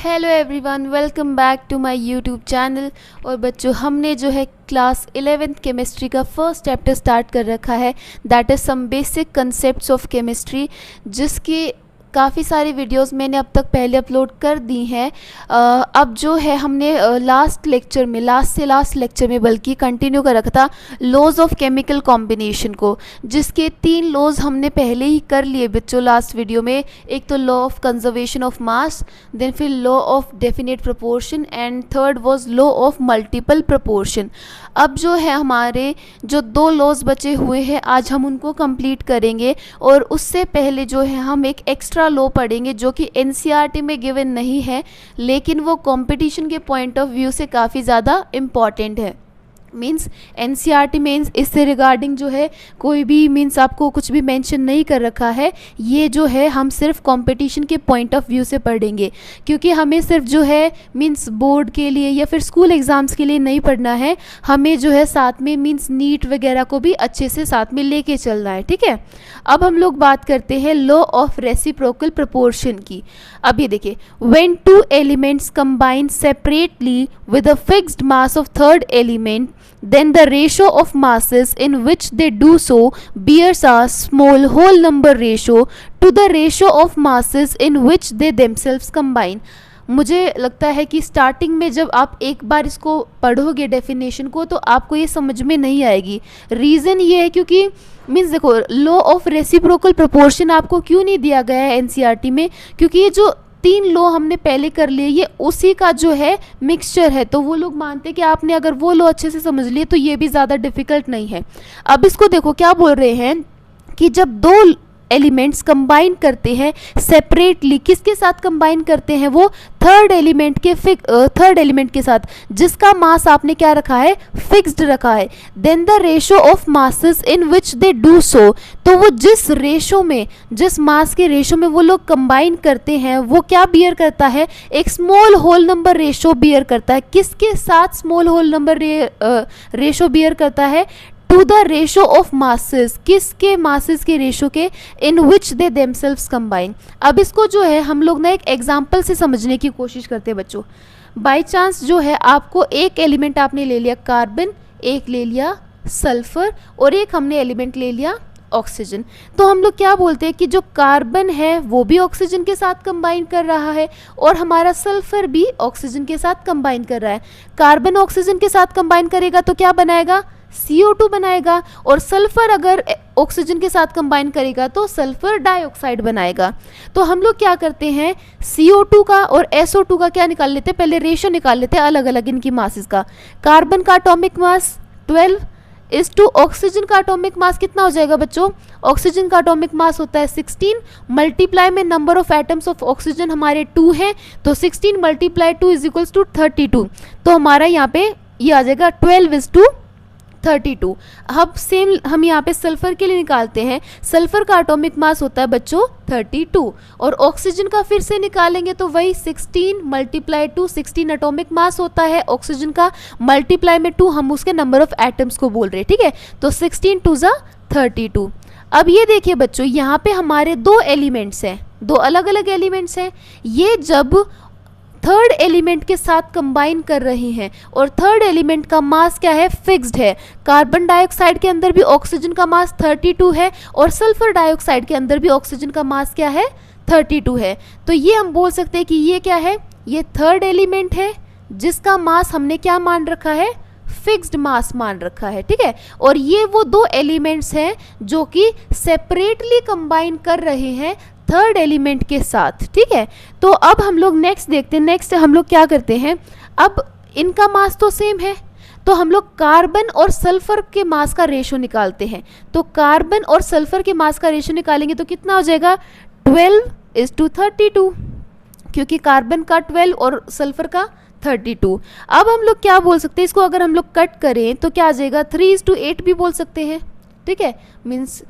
Hello everyone, welcome back to my YouTube channel. और बच्चों, हमने जो है क्लास 11th केमिस्ट्री का फर्स्ट चैप्टर स्टार्ट कर रखा है, that is some basic concepts of chemistry, जिसकी काफ़ी सारी वीडियोस मैंने अब तक पहले अपलोड कर दी हैं। अब जो है हमने लास्ट लेक्चर में बल्कि कंटिन्यू कर रखा था लॉज ऑफ केमिकल कॉम्बिनेशन को, जिसके 3 लॉज हमने पहले ही कर लिए बच्चों लास्ट वीडियो में। एक तो law of conservation of mass, then फिर law of definite proportion and third was law of multiple proportion. अब जो है हमारे जो 2 लॉज बचे हुए हैं, आज हम उनको कंप्लीट करेंगे। और उससे पहले जो है हम एक एक्स्ट्रा लॉ पढ़ेंगे जो कि एनसीईआरटी में गिवन नहीं है, लेकिन वो कंपटीशन के पॉइंट ऑफ व्यू से काफ़ी ज़्यादा इम्पॉर्टेंट है। मीन्स एनसीईआरटी में इससे रिगार्डिंग जो है कोई भी मीन्स आपको कुछ भी मेंशन नहीं कर रखा है। ये जो है हम सिर्फ कंपटीशन के पॉइंट ऑफ व्यू से पढ़ेंगे, क्योंकि हमें सिर्फ जो है मीन्स बोर्ड के लिए या फिर स्कूल एग्ज़ाम्स के लिए नहीं पढ़ना है, हमें जो है साथ में मीन्स नीट वगैरह को भी अच्छे से साथ में लेके चलना है। ठीक है, अब हम लोग बात करते हैं लॉ ऑफ रेसिप्रोकल प्रोपोर्शन की। अब ये देखिए, when 2 elements combine separately with a fixed mass of third element, then the ratio of masses in which they do so bears a small whole number ratio to the ratio of masses in which they themselves combine। मुझे लगता है कि starting में जब आप एक बार इसको पढ़ोगे डेफिनेशन को, तो आपको ये समझ में नहीं आएगी। रीज़न ये है क्योंकि मीन्स देखो, लॉ ऑफ रेसिप्रोकल प्रोपोर्शन आपको क्यों नहीं दिया गया है एनसीईआरटी में, क्योंकि ये जो 3 लॉ हमने पहले कर लिए ये उसी का जो है मिक्सचर है। तो वो लोग मानते हैं कि आपने अगर वो लॉ अच्छे से समझ लिए तो ये भी ज़्यादा डिफिकल्ट नहीं है। अब इसको देखो क्या बोल रहे हैं कि जब 2 एलिमेंट्स कंबाइन करते हैं सेपरेटली, किसके साथ कंबाइन करते हैं? वो थर्ड एलिमेंट के साथ, जिसका मास आपने क्या रखा है? फिक्स्ड रखा है। Then the ratio of masses in which they do so, तो वो जिस रेशो में, जिस मास के रेशो में वो लोग कंबाइन करते हैं, वो क्या बियर करता है? एक small whole number ratio bear करता है। किसके साथ small whole number ratio bear करता है? To the ratio of masses, किसके मासेस के रेशो के? In which they themselves combine. अब इसको जो है हम लोग ना एक एग्जाम्पल से समझने की कोशिश करते हैं बच्चों। बाय चांस जो है आपको एक एलिमेंट आपने ले लिया कार्बन, एक ले लिया सल्फर और एक हमने एलिमेंट ले लिया ऑक्सीजन। तो हम लोग क्या बोलते हैं कि जो कार्बन है वो भी ऑक्सीजन के साथ कंबाइन कर रहा है और हमारा सल्फर भी ऑक्सीजन के साथ कंबाइन कर रहा है। कार्बन ऑक्सीजन के साथ कंबाइन करेगा तो क्या बनाएगा? CO2 बनाएगा। और सल्फर अगर ऑक्सीजन के साथ कंबाइन करेगा तो सल्फर डाइऑक्साइड बनाएगा। तो हम लोग क्या करते हैं, CO2 का और SO2 का क्या निकाल लेते हैं? पहले रेशो निकाल लेते हैं अलग अलग इनकी मासेस का। कार्बन का एटॉमिक मास 12 इस टू ऑक्सीजन का एटॉमिक मास कितना हो जाएगा बच्चों? ऑक्सीजन का एटॉमिक मास होता है 16, मल्टीप्लाई में number of atoms of oxygen हमारे 2 हैं, तो 16 × 2 इज इक्वल्स टू 32। तो हमारा यहाँ पे ये आ जाएगा 12:32। अब सेम हम यहाँ पे सल्फर के लिए निकालते हैं। सल्फर का एटॉमिक मास होता है बच्चों 32 और ऑक्सीजन का फिर से निकालेंगे तो वही 16 × 2, 16 एटॉमिक मास होता है ऑक्सीजन का, मल्टीप्लाई में 2 हम उसके नंबर ऑफ एटम्स को बोल रहे हैं। ठीक है, तो 16 2 = 32। अब ये देखिए बच्चों, यहाँ पे हमारे 2 एलिमेंट्स हैं, 2 अलग अलग एलिमेंट्स हैं। ये जब थर्ड एलिमेंट के साथ कंबाइन कर रहे हैं और थर्ड एलिमेंट का मास क्या है? फिक्स्ड है। कार्बन डाइऑक्साइड के अंदर भी ऑक्सीजन का मास 32 है और सल्फर डाइऑक्साइड के अंदर भी ऑक्सीजन का मास क्या है? 32 है। तो ये हम बोल सकते हैं कि ये क्या है? ये थर्ड एलिमेंट है जिसका मास हमने क्या मान रखा है? फिक्स्ड मास मान रखा है। ठीक है, और ये वो 2 एलिमेंट्स हैं जो कि सेपरेटली कंबाइन कर रहे हैं थर्ड एलिमेंट के साथ। ठीक है, तो अब हम लोग नेक्स्ट देखते हैं। नेक्स्ट हम लोग क्या करते हैं, अब इनका मास तो सेम है तो हम लोग कार्बन और सल्फर के मास का रेशो निकालते हैं। तो कार्बन और सल्फर के मास का रेशो निकालेंगे तो कितना हो जाएगा? 12:32, क्योंकि कार्बन का 12 और सल्फर का 32। अब हम लोग क्या बोल सकते हैं, इसको अगर हम लोग कट करें तो क्या आ जाएगा? 3:8 भी बोल सकते हैं। ठीक है, मीन्स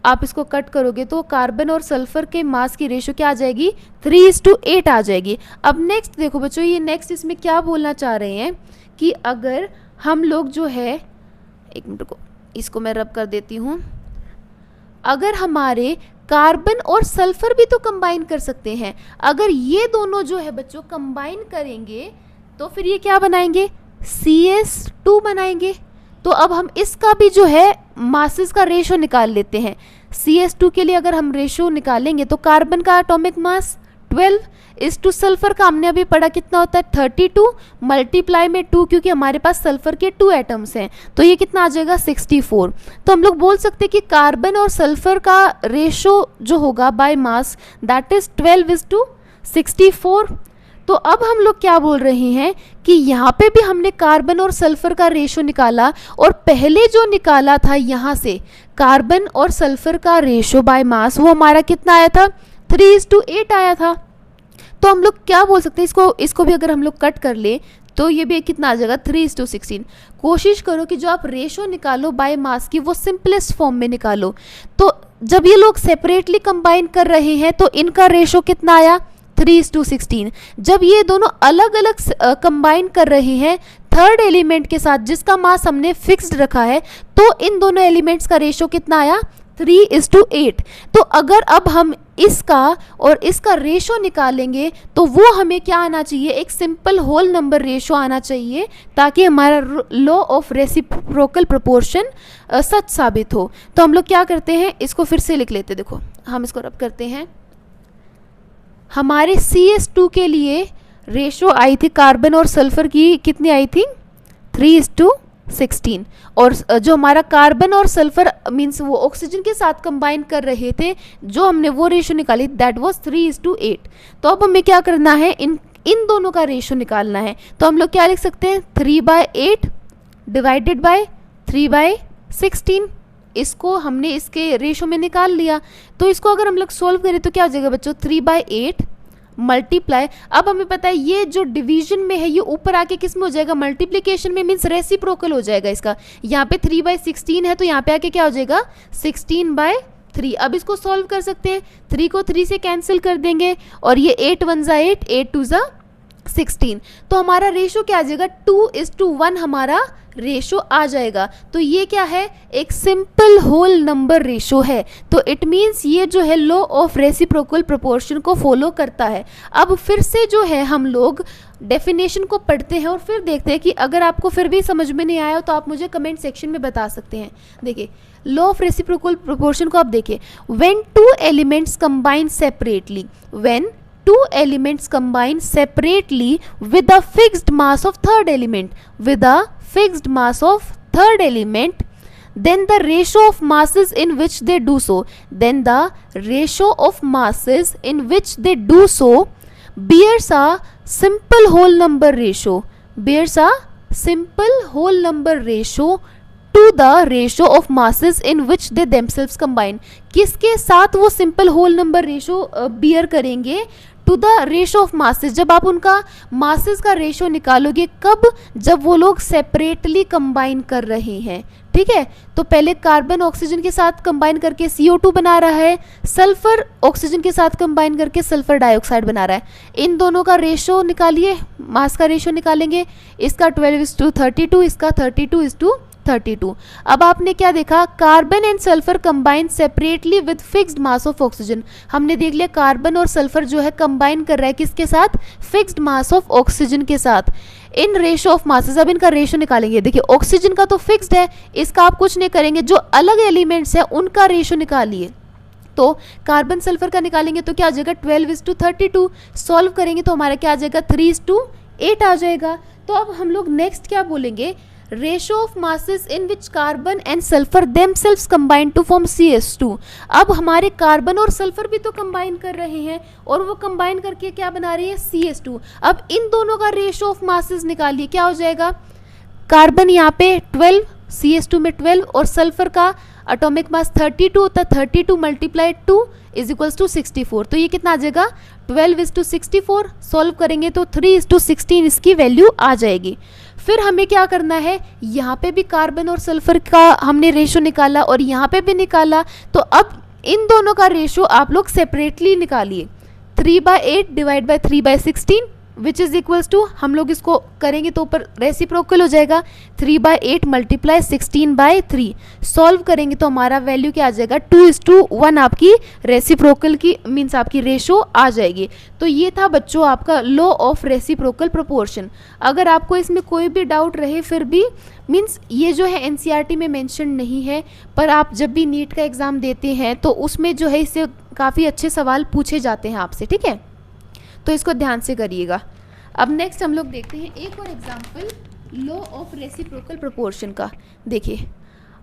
आप इसको कट करोगे तो कार्बन और सल्फर के मास की रेशो क्या आ जाएगी? 3:8 आ जाएगी। अब नेक्स्ट देखो बच्चों, ये नेक्स्ट इसमें क्या बोलना चाह रहे हैं कि अगर हम लोग जो है, एक मिनट को इसको मैं रब कर देती हूँ, अगर हमारे कार्बन और सल्फर भी तो कंबाइन कर सकते हैं। अगर ये दोनों जो है बच्चों कंबाइन करेंगे तो फिर ये क्या बनाएंगे, CS2 बनाएंगे। तो अब हम इसका भी जो है मासेस का रेशो निकाल लेते हैं। CS2 के लिए अगर हम रेशो निकालेंगे तो कार्बन का एटॉमिक मास 12 इस टू सल्फर का हमने अभी पढ़ा कितना होता है 32 मल्टीप्लाई में 2, क्योंकि हमारे पास सल्फर के 2 एटम्स हैं तो ये कितना आ जाएगा 64। तो हम लोग बोल सकते हैं कि कार्बन और सल्फर का रेशो जो होगा बाय मास दैट इज 12:64। तो अब हम लोग क्या बोल रहे हैं कि यहाँ पे भी हमने कार्बन और सल्फर का रेशो निकाला और पहले जो निकाला था यहाँ से कार्बन और सल्फर का रेशो बाय मास वो हमारा कितना आया था 3:8 आया था। तो हम लोग क्या बोल सकते हैं, इसको भी अगर हम लोग कट कर ले तो ये भी कितना आ जाएगा 3:16। कोशिश करो कि जो आप रेशो निकालो बाय मास की वो सिंपलेस्ट फॉर्म में निकालो। तो जब ये लोग सेपरेटली कंबाइन कर रहे हैं तो इनका रेशो कितना आया 3:16। जब ये दोनों अलग अलग कंबाइन कर रहे हैं थर्ड एलिमेंट के साथ जिसका मास हमने फिक्स्ड रखा है तो इन दोनों एलिमेंट्स का रेशो कितना आया 3:8। तो अगर अब हम इसका और इसका रेशो निकालेंगे तो वो हमें क्या आना चाहिए, एक सिंपल होल नंबर रेशो आना चाहिए ताकि हमारा लॉ ऑफ रेसिप्रोकल प्रोपोर्शन सच साबित हो। तो हम लोग क्या करते हैं, इसको फिर से लिख लेते, देखो हम इसको रब करते हैं। हमारे CS2 के लिए रेशो आई थी कार्बन और सल्फर की, कितनी आई थी 3:16। और जो हमारा कार्बन और सल्फर मीन्स वो ऑक्सीजन के साथ कंबाइन कर रहे थे जो हमने वो रेशो निकाली दैट वाज 3:8। तो अब हमें क्या करना है, इन दोनों का रेशो निकालना है। तो हम लोग क्या लिख सकते हैं 3/8 डिवाइडेड बाय 3/16। इसको हमने इसके रेशो में निकाल लिया। तो इसको अगर हम लोग सोल्व करें तो क्या हो जाएगा बच्चों 3/8 मल्टीप्लाई, अब हमें पता है ये जो डिवीजन में है ये ऊपर आके किस में हो जाएगा मल्टीप्लिकेशन में, मीन्स रेसिप्रोकल हो जाएगा इसका। यहाँ पे 3/16 है तो यहाँ पे आके क्या हो जाएगा 16/3। अब इसको सॉल्व कर सकते हैं, 3 को 3 से कैंसिल कर देंगे और ये 8 1 ज़ा 8 8 2 ज़ा 16। तो हमारा रेशो क्या आ जाएगा 2:1 हमारा रेशो आ जाएगा। तो ये क्या है, एक सिंपल होल नंबर रेशो है। तो इट मीन्स ये जो है लॉ ऑफ रेसिप्रोकल प्रोपोर्शन को फॉलो करता है। अब फिर से जो है हम लोग डेफिनेशन को पढ़ते हैं और फिर देखते हैं कि अगर आपको फिर भी समझ में नहीं आया तो आप मुझे कमेंट सेक्शन में बता सकते हैं। देखिए लॉ ऑफ रेसिप्रोकल प्रोपोर्शन को आप देखिए, when two elements combine separately, when two elements combine separately with a fixed mass of third element, then the ratio of masses in which they do so, bears a simple whole number ratio, to the ratio of masses in which they themselves combine। किसके साथ वो simple whole number ratio bear करेंगे, to the ratio of masses. जब आप उनका masses का ratio निकालोगे कब, जब वो लोग सेपरेटली कंबाइन कर रहे हैं। ठीक है, तो पहले कार्बन ऑक्सीजन के साथ कंबाइन करके CO2 बना रहा है, सल्फर ऑक्सीजन के साथ कंबाइन करके सल्फर डाइऑक्साइड बना रहा है। इन दोनों का रेशो निकालिए, मास का रेशो निकालेंगे, इसका 12:32, इसका 32:32। अब आपने क्या देखा, carbon and sulphur combine separately with fixed mass of oxygen. हमने देख लिया कार्बन और सल्फर जो है कंबाइन कर रहा है किसके साथ, फिक्स्ड मास ऑफ ऑक्सीजन के साथ, इन रेशो ऑफ मासेस। अब इनका रेशो निकालेंगे, देखिए ऑक्सीजन का तो फिक्स्ड है, इसका आप कुछ नहीं करेंगे, जो अलग एलिमेंट्स है उनका रेशो निकालिए। तो कार्बन सल्फर का निकालेंगे तो क्या आ जाएगा 12:32। सॉल्व करेंगे तो हमारा क्या आ जाएगा 3:8 आ जाएगा। तो अब हम लोग नेक्स्ट क्या बोलेंगे, ratio of masses in which carbon and sulphur themselves combine to form CS2। अब हमारे कार्बन और सल्फर भी तो कंबाइन कर रहे हैं और वो कंबाइन करके क्या बना रही है CS2। अब इन दोनों का रेशो ऑफ मासेस निकालिए, क्या हो जाएगा, कार्बन यहाँ पे 12, CS2 में 12 और सल्फर का एटॉमिक मास 32 होता है, 32 मल्टीप्लाई 2 इज इक्वल्स टू 64। तो ये कितना आ जाएगा 12:64। सॉल्व करेंगे तो 3:16 इसकी वैल्यू आ जाएगी। फिर हमें क्या करना है, यहाँ पे भी कार्बन और सल्फर का हमने रेशो निकाला और यहाँ पे भी निकाला, तो अब इन दोनों का रेशो आप लोग सेपरेटली निकालिए। 3/8 divide by 3/16 which is equals to, हम लोग इसको करेंगे तो ऊपर रेसिप्रोकल हो जाएगा, 3/8 मल्टीप्लाई 16/3। सॉल्व करेंगे तो हमारा वैल्यू क्या आ जाएगा, 2:1 आपकी रेसिप्रोकल की मीन्स आपकी रेशो आ जाएगी। तो ये था बच्चों आपका लॉ ऑफ रेसिप्रोकल प्रोपोर्शन। अगर आपको इसमें कोई भी डाउट रहे फिर भी मीन्स ये जो है एनसीईआरटी में मेंशन नहीं है, पर आप जब भी नीट का एग्ज़ाम देते हैं तो उसमें जो है इससे काफ़ी अच्छे सवाल पूछे जाते हैं आपसे, ठीक है, तो इसको ध्यान से करिएगा। अब नेक्स्ट हम लोग देखते हैं एक और example law of reciprocal proportion का। देखिए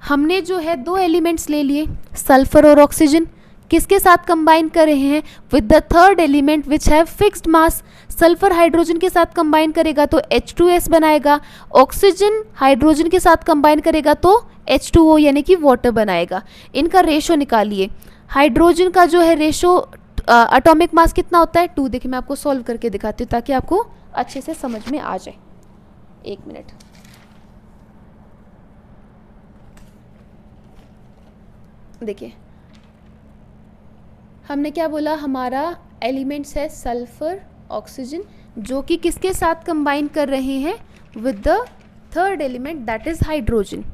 हमने जो है दो एलिमेंट्स ले लिए, सल्फर और ऑक्सीजन, किसके साथ कंबाइन कर रहे हैं, with the third element which have fixed mass. Sulphur hydrogen के साथ कंबाइन करेगा तो H2S बनाएगा, ऑक्सीजन हाइड्रोजन के साथ कंबाइन करेगा तो H2O यानी कि वाटर बनाएगा। इनका रेशो निकालिए। हाइड्रोजन का जो है रेशो एटॉमिक मास कितना होता है, 2। देखिए मैं आपको सॉल्व करके दिखाती हूँ ताकि आपको अच्छे से समझ में आ जाए। एक मिनट, देखिए हमने क्या बोला, हमारा एलिमेंट्स है सल्फर ऑक्सीजन, जो कि किसके साथ कंबाइन कर रहे हैं, with the third element that is hydrogen.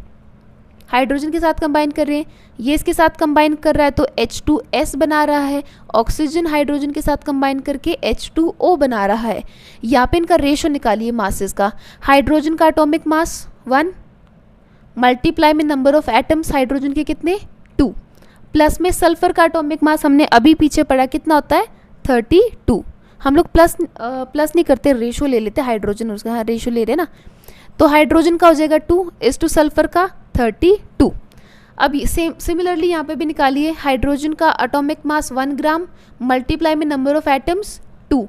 Hydrogen के साथ कंबाइन कर रहे हैं, ये इसके साथ कंबाइन कर रहा है तो H2S बना रहा है, ऑक्सीजन हाइड्रोजन के साथ कंबाइन करके H2O बना रहा है। यहाँ पे इनका रेशो निकालिए मासेस का। हाइड्रोजन का एटॉमिक मास 1 मल्टीप्लाई में नंबर ऑफ एटम्स हाइड्रोजन के कितने, 2, प्लस में सल्फर का एटॉमिक मास हमने अभी पीछे पढ़ा कितना होता है, 32। हम लोग प्लस नहीं करते, रेशो ले लेते, हाइड्रोजन उसका हाँ रेशो ले रहे ना, तो हाइड्रोजन का हो जाएगा 2 सल्फर का 32। अब सिमिलरली यहाँ पे भी निकालिए, हाइड्रोजन का एटॉमिक मास 1 ग्राम मल्टीप्लाई में नंबर ऑफ एटम्स 2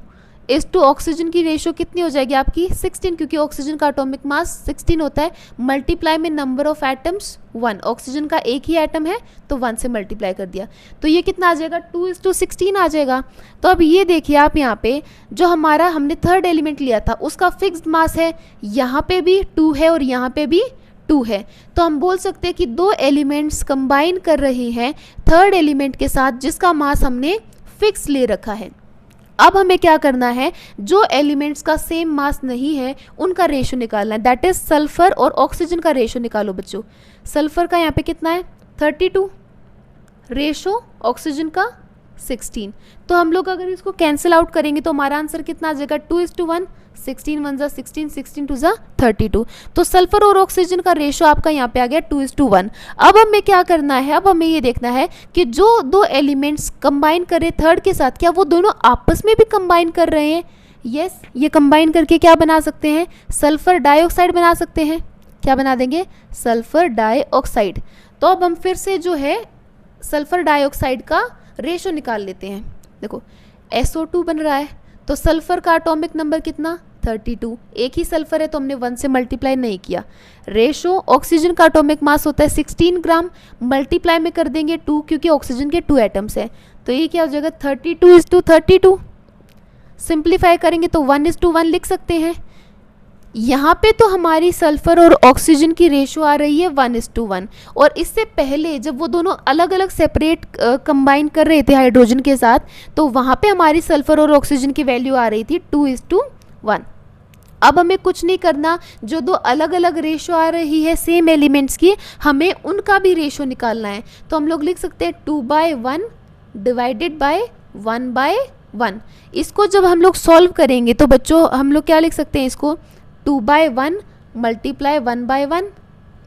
ऑक्सीजन की रेशो कितनी हो जाएगी आपकी 16, क्योंकि ऑक्सीजन का एटॉमिक मास 16 होता है, मल्टीप्लाई में नंबर ऑफ एटम्स 1, ऑक्सीजन का एक ही एटम है तो 1 से मल्टीप्लाई कर दिया, तो ये कितना आ जाएगा 2:16 आ जाएगा। तो अब ये देखिए आप यहाँ पे जो हमारा हमने थर्ड एलिमेंट लिया था उसका फिक्स्ड मास है, यहाँ पे भी 2 है और यहाँ पे भी 2 है, तो हम बोल सकते हैं कि दो एलिमेंट्स कंबाइन कर रहे हैं थर्ड एलिमेंट के साथ जिसका मास हमने फिक्स ले रखा है। अब हमें क्या करना है, जो एलिमेंट्स का सेम मास नहीं है उनका रेशो निकालना है, दैट इज सल्फर और ऑक्सीजन का रेशो निकालो बच्चों। सल्फर का यहाँ पे कितना है 32, रेशो ऑक्सीजन का 16, तो हम लोग अगर इसको कैंसिल आउट करेंगे तो हमारा आंसर कितना आ जाएगा 2:1, 16 1 जा 16, 16 2 जा 32। तो सल्फर और ऑक्सीजन का रेशो आपका यहाँ पे आ गया 2:1। अब हमें क्या करना है, अब हमें ये देखना है कि जो दो एलिमेंट्स कंबाइन करे थर्ड के साथ, क्या वो दोनों आपस में भी कंबाइन कर रहे हैं। यस, ये कंबाइन करके क्या बना सकते हैं, सल्फर डाइऑक्साइड बना सकते हैं। क्या बना देंगे, सल्फर डाइऑक्साइड। तो अब हम फिर से जो है सल्फर डाइऑक्साइड का रेशो निकाल लेते हैं। देखो SO2 बन रहा है तो सल्फर का एटॉमिक नंबर कितना 32, एक ही सल्फर है तो हमने 1 से मल्टीप्लाई नहीं किया। रेशो ऑक्सीजन का एटॉमिक मास होता है 16 ग्राम, मल्टीप्लाई में कर देंगे 2 क्योंकि ऑक्सीजन के 2 एटम्स है, तो ये क्या हो जाएगा 32:32। सिंप्लीफाई करेंगे तो 1:1 लिख सकते हैं। यहाँ पे तो हमारी सल्फर और ऑक्सीजन की रेशो आ रही है 1:1, और इससे पहले जब वो दोनों अलग अलग सेपरेट कंबाइन कर रहे थे हाइड्रोजन के साथ, तो वहाँ पे हमारी सल्फर और ऑक्सीजन की वैल्यू आ रही थी 2:1। अब हमें कुछ नहीं करना, जो दो अलग अलग रेशो आ रही है सेम एलिमेंट्स की, हमें उनका भी रेशो निकालना है। तो हम लोग लिख सकते हैं 2/1 डिवाइडेड बाय 1/1। इसको जब हम लोग सॉल्व करेंगे तो बच्चों हम लोग क्या लिख सकते हैं, इसको 2/1 मल्टीप्लाई 1/1।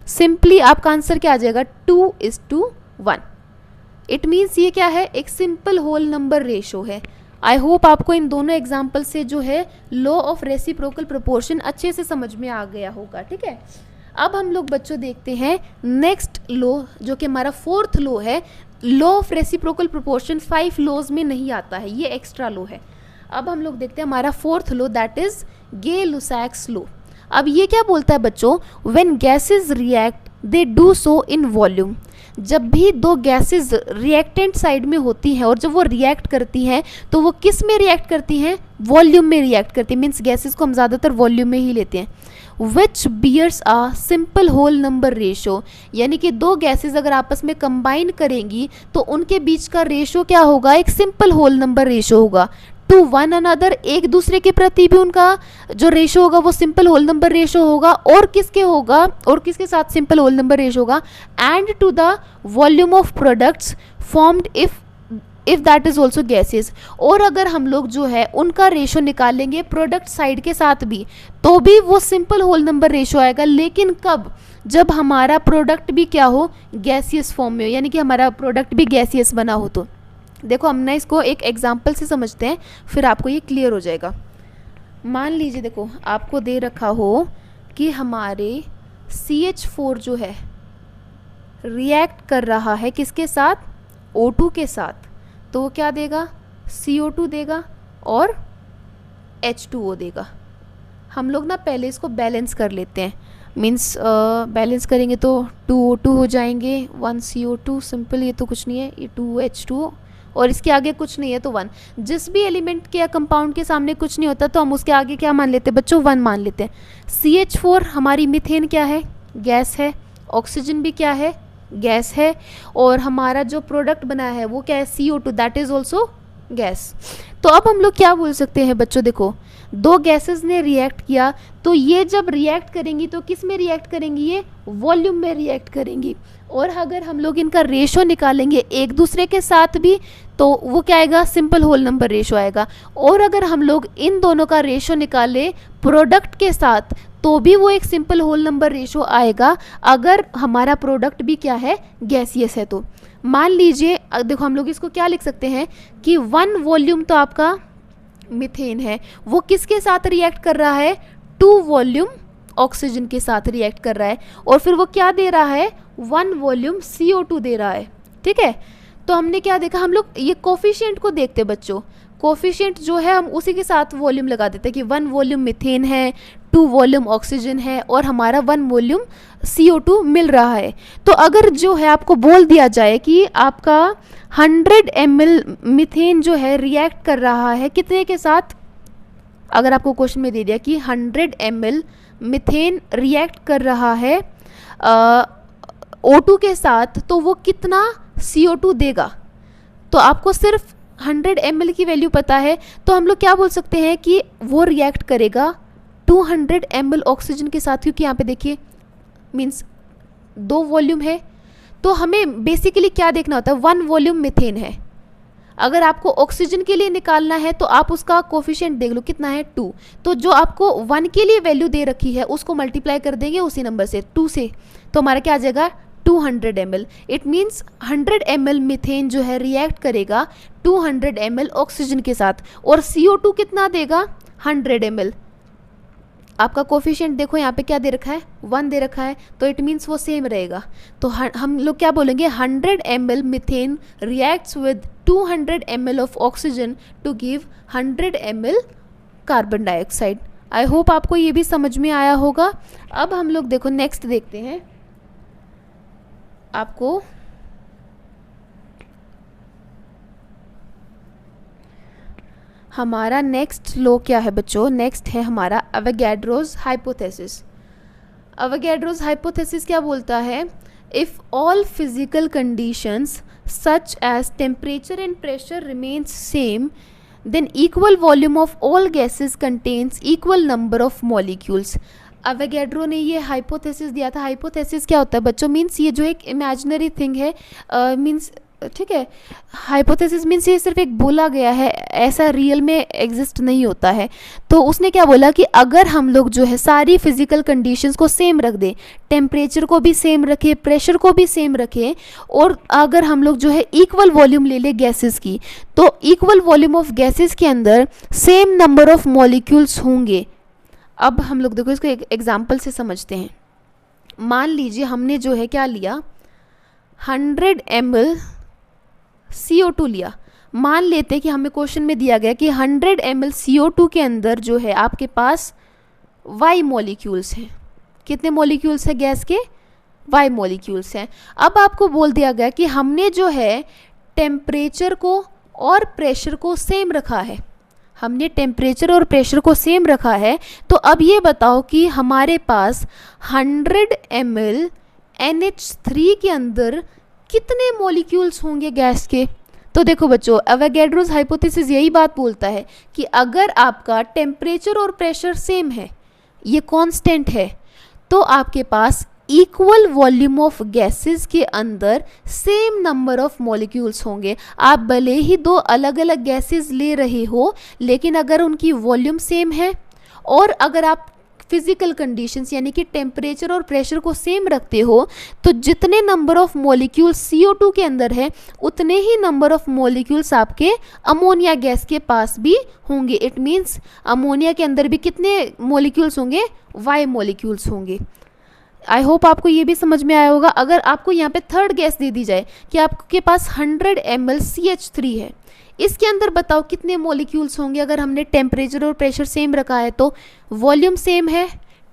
सिंपली आपका आंसर क्या आ जाएगा 2:1। इट मीन्स ये क्या है, एक सिंपल होल नंबर रेशो है। आई होप आपको इन दोनों एग्जाम्पल से जो है लॉ ऑफ रेसिप्रोकल प्रोपोर्शन अच्छे से समझ में आ गया होगा, ठीक है। अब हम लोग बच्चों देखते हैं नेक्स्ट लॉ, जो कि हमारा फोर्थ लॉ है। Law of reciprocal proportion 5 laws में नहीं आता है, ये एक्स्ट्रा लॉ है। अब हम लोग देखते हैं हमारा fourth law, that is Gay Lussac's law. अब ये क्या बोलता है बच्चों, when gases react they do so in volume. जब भी दो गैसेस रिएक्टेंट साइड में होती हैं और जब वो रिएक्ट करती हैं तो वो किस में रिएक्ट करती हैं, वॉल्यूम में रिएक्ट करती हैं। मीन्स गैसेस को हम ज़्यादातर वॉल्यूम में ही लेते हैं। Which bears a simple whole number ratio, यानी कि दो गैसेस अगर आपस में कंबाइन करेंगी तो उनके बीच का रेशो क्या होगा, एक सिंपल होल नंबर रेशो होगा टू वन अनदर, एक दूसरे के प्रति भी उनका जो रेशो होगा वो सिंपल होल नंबर रेशो होगा, और किसके होगा, और किसके साथ सिंपल होल नंबर रेशो होगा, and to the volume of products formed if that is also gases. और अगर हम लोग जो है उनका रेशो निकालेंगे प्रोडक्ट साइड के साथ भी, तो भी वो सिंपल होल नंबर रेशो आएगा, लेकिन कब, जब हमारा प्रोडक्ट भी क्या हो, गैसियस फॉर्म में हो, यानी कि हमारा प्रोडक्ट भी गैसियस बना हो। तो देखो हम ना इसको एक एग्जांपल से समझते हैं, फिर आपको ये क्लियर हो जाएगा। मान लीजिए देखो आपको दे रखा हो कि हमारे CH4 जो है रिएक्ट कर रहा है किसके साथ, O2 के साथ, तो वो क्या देगा, CO2 देगा और H2O देगा। हम लोग ना पहले इसको बैलेंस कर लेते हैं, मीन्स बैलेंस करेंगे तो 2O2 हो जाएंगे, 1 CO2, सिंपल, ये तो कुछ नहीं है, ये 2H2O और इसके आगे कुछ नहीं है तो 1। जिस भी एलिमेंट के या कंपाउंड के सामने कुछ नहीं होता तो हम उसके आगे क्या मान लेते हैं बच्चों, 1 मान लेते हैं। CH4 हमारी मीथेन क्या है, गैस है, ऑक्सीजन भी क्या है, गैस है, और हमारा जो प्रोडक्ट बना है वो क्या है, CO2, that is also gas. तो अब हम लोग क्या बोल सकते हैं बच्चों, देखो दो गैसेस ने रिएक्ट किया, तो ये जब रिएक्ट करेंगी तो किस में रिएक्ट करेंगी, ये वॉल्यूम में रिएक्ट करेंगी। और अगर हम लोग इनका रेशो निकालेंगे एक दूसरे के साथ भी, तो वो क्या आएगा, सिंपल होल नंबर रेशो आएगा। और अगर हम लोग इन दोनों का रेशो निकाले प्रोडक्ट के साथ, तो भी वो एक सिंपल होल नंबर रेशो आएगा, अगर हमारा प्रोडक्ट भी क्या है, गैसियस है। तो मान लीजिए देखो हम लोग इसको क्या लिख सकते हैं कि 1 वॉल्यूम तो आपका मीथेन है, वो किसके साथ रिएक्ट कर रहा है, 2 वॉल्यूम ऑक्सीजन के साथ रिएक्ट कर रहा है, और फिर वो क्या दे रहा है, 1 वॉल्यूम CO2 दे रहा है। ठीक है, तो हमने क्या देखा, हम लोग ये कोफिशिएंट को देखते बच्चों, कोफिशिएंट जो है हम उसी के साथ वॉल्यूम लगा देते हैं कि 1 वॉल्यूम मीथेन है, 2 वॉल्यूम ऑक्सीजन है, और हमारा 1 वॉल्यूम CO2 मिल रहा है। तो अगर जो है आपको बोल दिया जाए कि आपका 100 ml मीथेन जो है रिएक्ट कर रहा है कितने के साथ, अगर आपको क्वेश्चन में दे दिया कि 100 ml मीथेन रिएक्ट कर रहा है O2 के साथ, तो वो कितना CO2 देगा। तो आपको सिर्फ 100 ml की वैल्यू पता है, तो हम लोग क्या बोल सकते हैं कि वो रिएक्ट करेगा 200 ml ऑक्सीजन के साथ, क्योंकि यहाँ पे देखिए मीन्स 2 वॉल्यूम है, तो हमें बेसिकली क्या देखना होता है, 1 वॉल्यूम मीथेन है। अगर आपको ऑक्सीजन के लिए निकालना है तो आप उसका कोफिशिएंट देख लो कितना है, 2। तो जो आपको 1 के लिए वैल्यू दे रखी है उसको मल्टीप्लाई कर देंगे उसी नंबर से, 2 से, तो हमारा क्या आ जाएगा, 200 ml। It means 100 ml methane जो है रिएक्ट करेगा 200 ml ऑक्सीजन के साथ, और CO2 कितना देगा, 100 ml। आपका कोफिशिएंट देखो यहाँ पे क्या दे रखा है, 1 दे रखा है, तो इट मीन्स वो सेम रहेगा। तो हम लोग क्या बोलेंगे, 100 ml methane reacts with 200 ml of oxygen to give 100 ml carbon dioxide. I hope आपको ये भी समझ में आया होगा। अब हम लोग देखो नेक्स्ट देखते हैं, आपको हमारा नेक्स्ट लॉ क्या है बच्चों, नेक्स्ट है हमारा अवोगाड्रोस हाइपोथेसिस। अवोगाड्रोस हाइपोथेसिस क्या बोलता है, if all physical conditions such as temperature and pressure remains same, then equal volume of all gases contains equal number of molecules. Avogadro ने ये हाइपोथेसिस दिया था। हाइपोथेसिस क्या होता है बच्चों, मीन्स ये जो एक इमेजिनरी थिंग है, मीन्स ठीक है, हाइपोथेसिस मीन्स ये सिर्फ एक बोला गया है, ऐसा रियल में एग्जिस्ट नहीं होता है। तो उसने क्या बोला कि अगर हम लोग जो है सारी फिजिकल कंडीशंस को सेम रख दें, टेम्परेचर को भी सेम रखें, प्रेशर को भी सेम रखें, और अगर हम लोग जो है इक्वल वॉल्यूम ले लें गैसेस की, तो इक्वल वॉल्यूम ऑफ गैसेस के अंदर सेम नंबर ऑफ मॉलिक्यूल्स होंगे। अब हम लोग देखो इसको एक एग्जाम्पल से समझते हैं। मान लीजिए हमने जो है क्या लिया, 100 ml CO2 लिया। मान लेते कि हमें क्वेश्चन में दिया गया कि 100 ml CO2 के अंदर जो है आपके पास Y मॉलिक्यूल्स हैं। कितने मॉलिक्यूल्स हैं गैस के, Y मॉलिक्यूल्स हैं। अब आपको बोल दिया गया कि हमने जो है टेम्परेचर को और प्रेशर को सेम रखा है, हमने टेम्परेचर और प्रेशर को सेम रखा है। तो अब ये बताओ कि हमारे पास 100 ml NH3 के अंदर कितने मॉलिक्यूल्स होंगे गैस के। तो देखो बच्चों, एवोगैड्रोस हाइपोथेसिस यही बात बोलता है कि अगर आपका टेम्परेचर और प्रेशर सेम है, ये कांस्टेंट है, तो आपके पास इक्वल वॉल्यूम ऑफ गैसेस के अंदर सेम नंबर ऑफ मॉलिक्यूल्स होंगे। आप भले ही दो अलग अलग गैसेस ले रहे हो, लेकिन अगर उनकी वॉल्यूम सेम है और अगर आप फिजिकल कंडीशंस यानी कि टेम्परेचर और प्रेशर को सेम रखते हो, तो जितने नंबर ऑफ मॉलिक्यूल्स CO2 के अंदर है, उतने ही नंबर ऑफ मॉलिक्यूल्स आपके अमोनिया गैस के पास भी होंगे। इट मीन्स अमोनिया के अंदर भी कितने मॉलिक्यूल्स होंगे? Y मॉलिक्यूल्स होंगे। आई होप आपको ये भी समझ में आया होगा। अगर आपको यहाँ पे थर्ड गैस दे दी जाए कि आपके पास 100 ml CH3 है, इसके अंदर बताओ कितने मॉलिक्यूल्स होंगे? अगर हमने टेम्परेचर और प्रेशर सेम रखा है तो वॉल्यूम सेम है,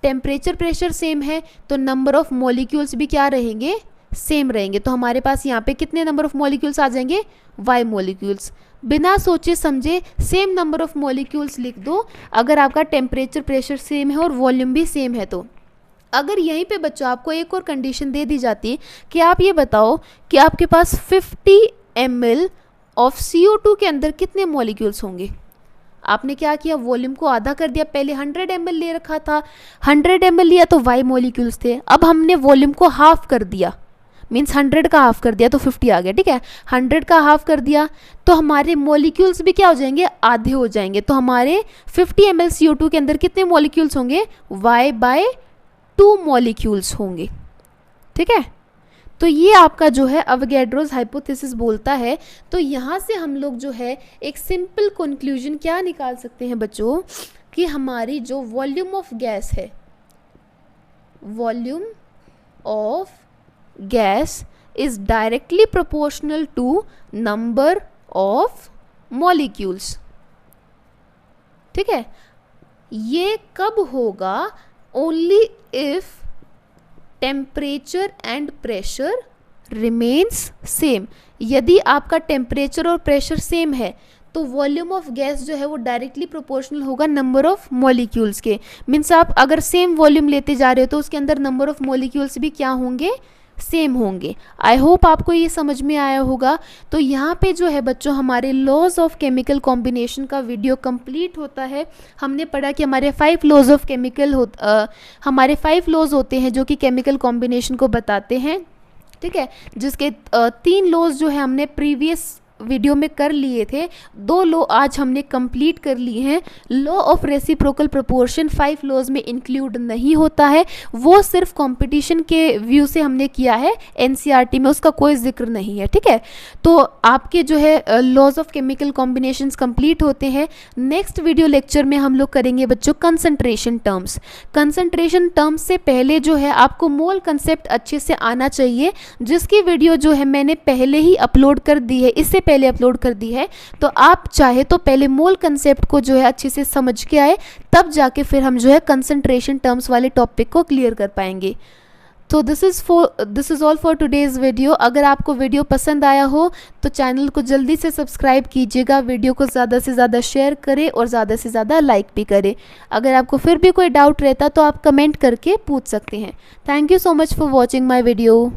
टेम्परेचर प्रेशर सेम है, तो नंबर ऑफ मॉलिक्यूल्स भी क्या रहेंगे? सेम रहेंगे। तो हमारे पास यहाँ पे कितने नंबर ऑफ मॉलिक्यूल्स आ जाएंगे? Y molecules. बिना सोचे समझे सेम नंबर ऑफ मॉलिक्यूल्स लिख दो अगर आपका टेम्परेचर प्रेशर सेम है और वॉल्यूम भी सेम है। तो अगर यहीं पे बच्चों आपको एक और कंडीशन दे दी जाती कि आप ये बताओ कि आपके पास 50 ml ऑफ CO2 के अंदर कितने मॉलिक्यूल्स होंगे? आपने क्या किया? वॉल्यूम को आधा कर दिया। पहले 100 ml ले रखा था, 100 ml लिया तो Y मॉलिक्यूल्स थे। अब हमने वॉल्यूम को हाफ कर दिया, मीन्स 100 का हाफ कर दिया तो 50 आ गया। ठीक है, 100 का हाफ कर दिया तो हमारे मॉलिक्यूल्स भी क्या हो जाएंगे? आधे हो जाएंगे। तो हमारे 50 ml CO2 के अंदर कितने मॉलिक्यूल्स होंगे? Y/2 मॉलिक्यूल्स होंगे। ठीक है, तो ये आपका जो है एवोगैड्रोस हाइपोथेसिस बोलता है। तो यहाँ से हम लोग जो है एक सिंपल कंक्लूजन क्या निकाल सकते हैं बच्चों, कि हमारी जो वॉल्यूम ऑफ गैस है, volume of gas is directly proportional to number of molecules. ठीक है, ये कब होगा? Only if temperature and pressure remains same. यदि आपका टेम्परेचर और प्रेशर सेम है तो वॉल्यूम ऑफ गैस जो है वो डायरेक्टली प्रोपोर्शनल होगा नंबर ऑफ मॉलिक्यूल्स के। मीन्स आप अगर सेम वॉल्यूम लेते जा रहे हो तो उसके अंदर नंबर ऑफ मॉलिक्यूल्स भी क्या होंगे? सेम होंगे। आई होप आपको ये समझ में आया होगा। तो यहाँ पे जो है बच्चों हमारे लॉज ऑफ केमिकल कॉम्बिनेशन का वीडियो कंप्लीट होता है। हमने पढ़ा कि हमारे 5 लॉज ऑफ केमिकल हमारे 5 लॉज होते हैं जो कि केमिकल कॉम्बिनेशन को बताते हैं। ठीक है, जिसके 3 लॉज जो है हमने प्रीवियस वीडियो में कर लिए थे, 2 लॉ आज हमने कंप्लीट कर लिए हैं। Law of reciprocal proportion 5 laws में इंक्लूड नहीं होता है, वो सिर्फ कंपटीशन के व्यू से हमने किया है, एनसीईआरटी में उसका कोई जिक्र नहीं है। ठीक है, तो आपके जो है laws of chemical combinations complete होते हैं। नेक्स्ट वीडियो लेक्चर में हम लोग करेंगे बच्चों कंसंट्रेशन टर्म्स। कंसंट्रेशन टर्म्स से पहले जो है आपको मोल कंसेप्ट अच्छे से आना चाहिए, जिसकी वीडियो जो है मैंने पहले ही अपलोड कर दी है, इससे पहले अपलोड कर दी है। तो आप चाहे तो पहले मोल कंसेप्ट को जो है अच्छे से समझ के आए, तब जाके फिर हम जो है कंसंट्रेशन टर्म्स वाले टॉपिक को क्लियर कर पाएंगे। तो this is all for today's video. अगर आपको वीडियो पसंद आया हो तो चैनल को जल्दी से सब्सक्राइब कीजिएगा, वीडियो को ज़्यादा से ज़्यादा शेयर करें और ज़्यादा से ज़्यादा लाइक भी करें। अगर आपको फिर भी कोई डाउट रहता तो आप कमेंट करके पूछ सकते हैं। Thank you so much for watching my video.